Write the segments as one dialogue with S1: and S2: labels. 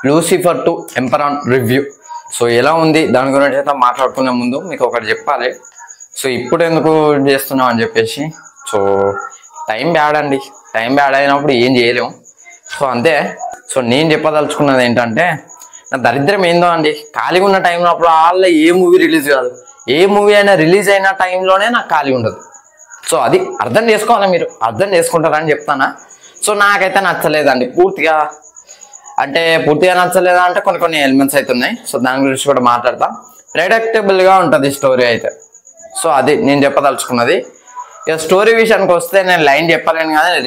S1: Lucifer 2 emperor review. So ఎలా ఉంది దాని గురించి అయితే మాట్లాడుకునే ముందు మీకు ఒకటి చెప్పాలి. సో ఇప్పుడు ఎందుకు చేస్తున్నాం అని చెప్పేసి, సో టైం బ్యాడ్ అండి, టైం బ్యాడ్ అయినప్పుడు ఏం చేయలేము. సో అంతే. సో నేను చెప్పదలుచుకున్నది ఏంటంటే, నా దరిద్రం ఏందో అండి, ఖాళీగా ఉన్న టైంలో అప్పుడు వాళ్ళ ఏ మూవీ రిలీజ్ కాదు, ఏ మూవీ అయినా రిలీజ్ అయిన టైంలోనే నాకు ఖాళీ ఉండదు. సో అది అర్థం చేసుకోవాలి, మీరు అర్థం చేసుకుంటారని చెప్తానా. సో నాకైతే నచ్చలేదండి పూర్తిగా, అంటే పూర్తిగా నచ్చలేదా అంటే కొన్ని ఎలిమెంట్స్ అయితే ఉన్నాయి. సో దాని గురించి కూడా మాట్లాడతా. ప్రెడిక్టబుల్గా ఉంటుంది స్టోరీ అయితే. సో అది నేను చెప్పదలుచుకున్నది. ఇక స్టోరీ విషయానికి వస్తే నేను లైన్ చెప్పలేను కానీ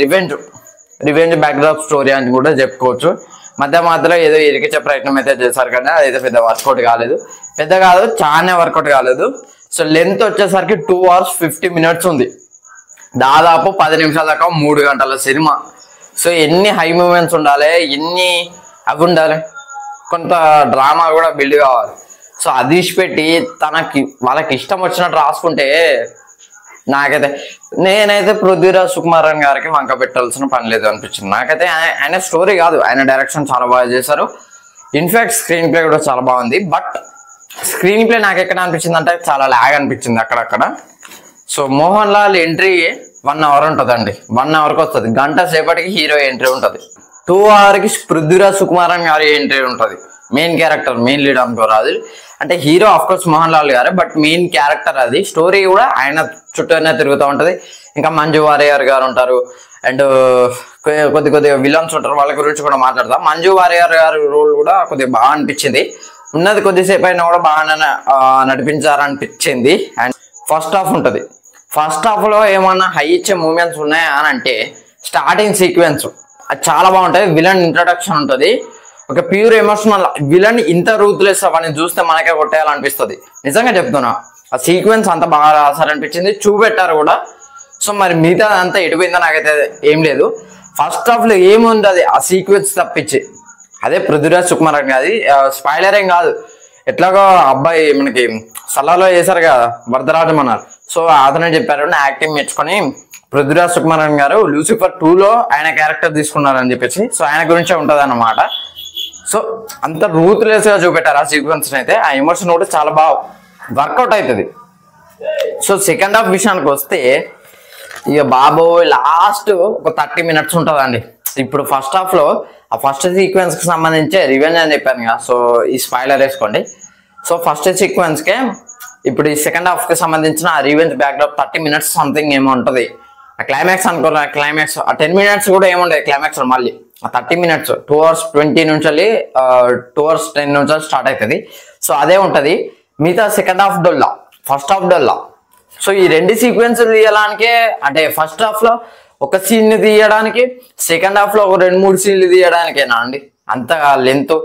S1: రివెంజ్ బ్యాక్డ్రాప్ స్టోరీ అని కూడా చెప్పుకోవచ్చు. మధ్యలో ఏదో ఇరికించే ప్రయత్నం అయితే చేశారు కానీ అదైతే పెద్ద వర్కౌట్ కాలేదు, చాలా వర్కౌట్ కాలేదు. సో లెంత్ వచ్చేసరికి 2 hours 50 minutes ఉంది, దాదాపు 10 నిమిషాల దాకా 3 గంటల సినిమా. సో ఎన్ని హై మూమెంట్స్ ఉండాలి, ఎన్ని అవి ఉండాలి, కొంత డ్రామా కూడా బిల్డ్ కావాలి. సో అది పెట్టి వాళ్ళకి ఇష్టం వచ్చినట్టు రాసుకుంటే నేనైతే పృథ్వీరాజ్ సుకుమారన్ గారికి వంక పెట్టాల్సిన పని లేదు అనిపించింది నాకైతే. ఆయన స్టోరీ కాదు, ఆయన డైరెక్షన్ చాలా బాగా చేశారు. ఇన్ఫాక్ట్ స్క్రీన్ ప్లే కూడా చాలా బాగుంది. బట్ స్క్రీన్ ప్లే నాకు ఎక్కడ అనిపించింది అంటే చాలా లాగ్ అనిపించింది అక్కడక్కడ. So Mohan Lal entry 1 hour ఉంటుందండి, 1 hourకి వస్తుంది. గంట సేపటికి హీరో ఎంట్రీ ఉంటుంది, 2 hourకి పృథ్వీరాజ్ సుకుమారన్ గారి ఎంట్రీ ఉంటుంది. మెయిన్ క్యారెక్టర్, మెయిన్ లీడ్ అనుకోరాదు, అంటే hero of course Mohan Lal గారే, బట్ మెయిన్ క్యారెక్టర్ అది. స్టోరీ కూడా ఆయన చుట్టూనే తిరుగుతూ ఉంటుంది. ఇంకా మంజు వారియర్ గారు ఉంటారు, అండ్ కొద్దిగా విలన్స్ ఉంటారు, వాళ్ళ గురించి కూడా మాట్లాడతాం. మంజు వారియర్ గారి రోల్ కూడా కొద్దిగా బాగా అనిపించింది, ఉన్నది కొద్దిసేపు అయినా కూడా బాగా నడిపించారనిపించింది. అండ్ ఫస్ట్ హాఫ్ ఉంటుంది, ఫస్ట్ హాఫ్లో ఏమన్నా హై ఇచ్చే మూమెంట్స్ ఉన్నాయా అని అంటే స్టార్టింగ్ సీక్వెన్స్ అది చాలా బాగుంటుంది. విలన్ ఇంట్రడక్షన్ ఉంటుంది, ఒక ప్యూర్ ఎమోషనల్ విలన్. ఇంత రూత్లెస్ అవన్నీ చూస్తే మనకే కొట్టేయాలనిపిస్తుంది, నిజంగా చెప్తున్నా. ఆ సీక్వెన్స్ అంతా బాగా రాసారనిపించింది, చూపెట్టారు కూడా. సో మరి మిగతా అంతా ఎటుపోయిందో నాకైతే ఏం లేదు. ఫస్ట్ హాఫ్లో ఏముంది అది ఆ సీక్వెన్స్ తప్పించి, అదే పృథ్వీరాజ్ సుకుమారన్ కాదు, స్పాయిలర్ ఏం కాదు. ఎట్లాగో అబ్బాయి మనకి సలాలో చేశారు కదా వరదరాజమన్నారు, సో అతనే చెప్పారు నా యాక్టింగ్ మెచ్చుకొని పృథ్వీరాజ్ సుకుమారన్ గారు లూసిఫర్ 2లో ఆయన క్యారెక్టర్ తీసుకున్నారని చెప్పేసి. సో ఆయన గురించే ఉంటుంది అన్నమాట. సో అంత రూత్లెస్ గా చూపెట్టారు ఆ సీక్వెన్స్ అయితే. ఆ ఎమోషన్ కూడా చాలా బాగా వర్కౌట్ అవుతుంది. సో సెకండ్ హాఫ్ విషయానికి వస్తే ఇక బాబోయ్ లాస్ట్ ఒక 30 minutes ఉంటుందండి. ఇప్పుడు ఫస్ట్ హాఫ్లో ఆ ఫస్ట్ సీక్వెన్స్కి సంబంధించి రివెంజ్ అని చెప్పాను కదా, సో ఈ స్పాయిలర్ వేసుకోండి. సో ఫస్ట్ సీక్వెన్స్కే ఇప్పుడు ఈ సెకండ్ హాఫ్కి సంబంధించిన ఆ రివెంజ్ బ్యాక్డ్రాప్ 30 minutes సంథింగ్ ఏమో ఉంటుంది. ఆ క్లైమాక్స్ అనుకోరా, క్లైమాక్స్ ఆ 10 minutes కూడా ఏముండదు క్లైమాక్స్. మళ్ళీ ఆ 30 minutes 2 hours 20 నుంచి 2 hours 10 నుంచి స్టార్ట్ అవుతుంది. సో అదే ఉంటుంది. మిగతా సెకండ్ హాఫ్ డొల్లా, ఫస్ట్ హాఫ్ డొల్లా. సో ఈ 2 సీక్వెన్స్ తీయడానికే, అంటే ఫస్ట్ హాఫ్లో ఒక సీన్ తీయడానికి, సెకండ్ హాఫ్లో ఒక 2-3 సీన్లు తీయడానికేనా అండి అంత లెంత్?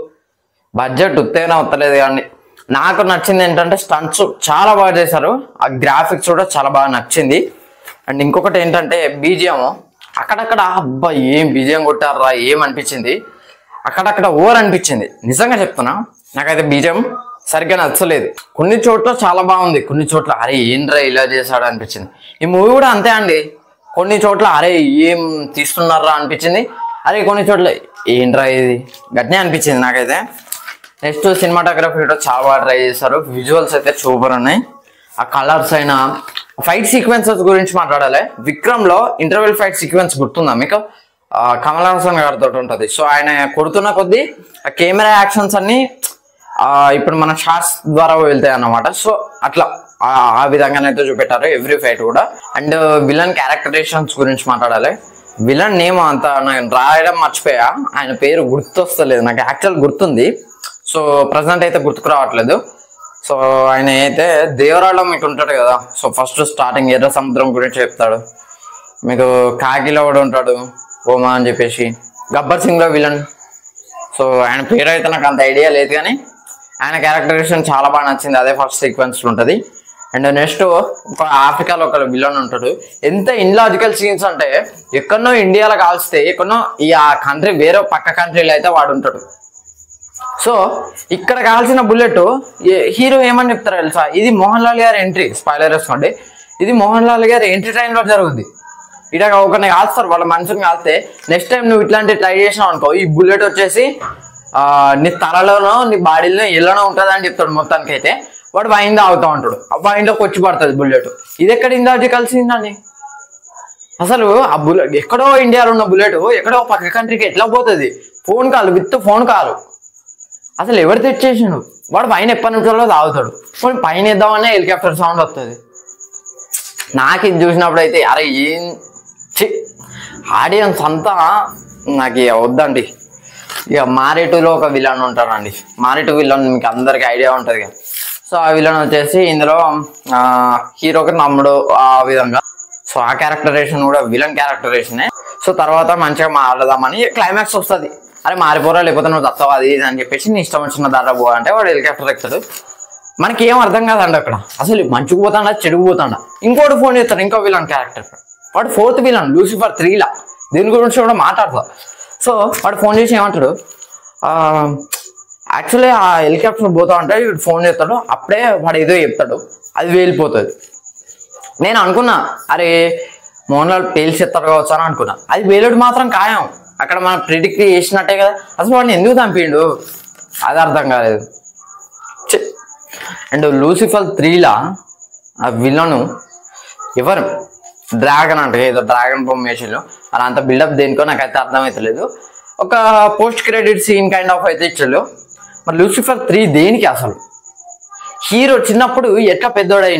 S1: బడ్జెట్ ఉత్తేనా వస్తలేదు కానీ. నాకు నచ్చింది ఏంటంటే స్టంట్స్ చాలా బాగా చేశారు, ఆ గ్రాఫిక్స్ కూడా చాలా బాగా నచ్చింది. అండ్ ఇంకొకటి ఏంటంటే బీజిఎం, అక్కడక్కడ అబ్బా ఏం బీజిఎం కొట్టారా ఏమనిపించింది, అక్కడక్కడ ఓవర్ అనిపించింది, నిజంగా చెప్తున్నా. నాకైతే బీజిఎం సరిగ్గా నచ్చలేదు. కొన్ని చోట్ల చాలా బాగుంది, కొన్ని చోట్ల అరే ఏంట్రా ఇలా చేశాడు అనిపించింది. ఈ మూవీ కూడా అంతే అండి, కొన్ని చోట్ల అరే ఏం తీస్తున్నారా అనిపించింది, అరే కొన్ని చోట్ల ఏంట్రా ఇది గట్నే అనిపించింది నాకైతే. నెక్స్ట్ సినిమాటోగ్రఫీ కూడా చాలా బాగా ట్రై చేశారు, విజువల్స్ అయితే సూపర్ ఉన్నాయి. ఆ కలర్స్ అయినా, ఫైట్ సీక్వెన్సెస్ గురించి మాట్లాడాలి. విక్రమ్లో ఇంటర్వెల్ ఫైట్ సీక్వెన్స్ గుర్తుందా మీకు? కమల్ హాసన్ గారితో ఉంటుంది. సో ఆయన కొడుతున్న కొద్దీ ఆ కెమెరా యాక్షన్స్ అన్ని ఇప్పుడు మన షార్ట్స్ ద్వారా వెళ్తాయి అన్నమాట. సో అట్లా ఆ విధంగానైతే చూపెట్టారు ఎవ్రీ ఫైట్ కూడా. అండ్ విలన్ క్యారెక్టరైజేషన్స్ గురించి మాట్లాడాలి. విలన్ నేమ్ అంత నేను రాయడం మర్చిపోయా, ఆయన పేరు గుర్తొస్తలేదు, నాకు యాక్చువల్ గుర్తుంది, సో ప్రజెంట్ అయితే గుర్తుకు రావట్లేదు. సో ఆయన అయితే దేవరాలో మీకు ఉంటాడు కదా, సో ఫస్ట్ స్టార్టింగ్ ఎర్ర సముద్రం గురించి చెప్తాడు మీకు. కాకిలో కూడా ఉంటాడు ఓమా అని చెప్పేసి, గబ్బర్ సింగ్లో విలన్. సో ఆయన పేరు అయితే నాకు అంత ఐడియా లేదు కానీ ఆయన క్యారెక్టరైజేషన్ చాలా బాగా నచ్చింది, అదే ఫస్ట్ సీక్వెన్స్లో ఉంటుంది. అండ్ నెక్స్ట్ ఒక ఆఫ్రికాలో ఒక విలన్ ఉంటాడు. ఎంత ఇన్లాజికల్ సీన్స్ అంటే ఎక్కడనో ఇండియాలో కాల్స్తే ఎక్కడనో ఆ కంట్రీ వేరే పక్క కంట్రీలో అయితే వాడు ఉంటాడు. సో ఇక్కడ కావాల్సిన బుల్లెట్ హీరో ఏమని చెప్తారు తెలుసా, ఇది మోహన్ లాల్ గారి ఎంట్రీ, స్పాయిలర్ వేసుకోండి, ఇది మోహన్ లాల్ గారి ఎంట్రీ టైంలో జరుగుద్ది. ఇక ఒకరిని కాల్స్తారు, వాళ్ళ మనుషుని కాల్స్తే నెక్స్ట్ టైం నువ్వు ఇట్లాంటి ట్రై చేసినావు అనుకో, ఈ బుల్లెట్ వచ్చేసి నీ తలలోనో నీ బాడీలో ఎల్లోనో ఉంటుంది అని చెప్తాడు. మొత్తానికి అయితే వాడు వైన్ తాగుతూ ఉంటాడు. ఆ వైన్లోకి వచ్చి పడుతుంది బుల్లెట్. ఇది ఎక్కడ ఇందాక కలిసిందని అసలు ఆ బుల్లెట్ ఎక్కడో ఇండియాలో ఉన్న బుల్లెట్ ఎక్కడో పక్క కంట్రీకి ఎట్లా పోతుంది? Phone call with phone call. అసలు ఎవరు తెచ్చేసిండు? వాడు పైన ఎప్పటి నిమిషాల్లో తాగుతాడు. పైన వేద్దామనే హెలికాప్టర్ సౌండ్ వస్తుంది. నాకు ఇది చూసినప్పుడు అయితే అరే ఏం ఆడియన్స్ అంతా నాకు ఇక వద్దండి. ఇక మారేటులో ఒక విలన్ ఉంటారండి. మారేటు విలన్ మీకు అందరికి ఐడియా ఉంటుంది కదా. సో ఆ విలన్ వచ్చేసి ఇందులో హీరోకి నమ్ముడు ఆ విధంగా. సో ఆ క్యారెక్టరేషన్ కూడా విలన్ క్యారెక్టరేషనే. సో తర్వాత మంచిగా మాట్లాడదామని క్లైమాక్స్ వస్తుంది. అరే మారిపోరా లేకపోతే నువ్వు తత్వ అది ఇది అని చెప్పేసి నీ ఇష్టం వచ్చిన దాంట్లో పో అంటే వాడు హెలికాప్టర్ ఎక్కుతాడు. మనకి ఏం అర్థం కాదండి అక్కడ. అసలు మంచిగా పోతాడా చెడుగు పోతాడా. ఇంకోటి ఫోన్ చేస్తాడు ఇంకో విలన్ క్యారెక్టర్. వాడు 4th విలన్ లూసిఫర్ 3లా. దీని గురించి కూడా మాట్లాడతా. సో వాడు ఫోన్ చేసి ఏమంటాడు, యాక్చువల్లీ ఆ హెలికాప్టర్ పోతా అంటే వీడు ఫోన్ చేస్తాడు. అప్పుడే వాడు ఏదో చెప్తాడు, అది వెళ్ళిపోతుంది. నేను అనుకున్నా అరే మోహన్ లాల్ పేల్చేస్తాడు కావచ్చు అని అనుకున్నా. అది వేలుడు మాత్రం ఖాయం. అక్కడ మనం ప్రిడిక్ట్ చేసినట్టే కదా. అసలు వాడిని ఎందుకు చంపిండు అది అర్థం కాలేదు. అండ్ లూసిఫర్ 3లా ఆ విలను ఎవరు డ్రాగన్ అంటే ఏదో డ్రాగన్ బొమ్మ వేసిళ్ళు. అలా అంత బిల్డప్ దేనికో నాకైతే అర్థమవుతలేదు. ఒక post credit scene kind of అయితే ఇచ్చాడు. మరి లూసిఫర్ 3 దేనికి? అసలు హీరో చిన్నప్పుడు ఎట్లా పెద్దోడైంది?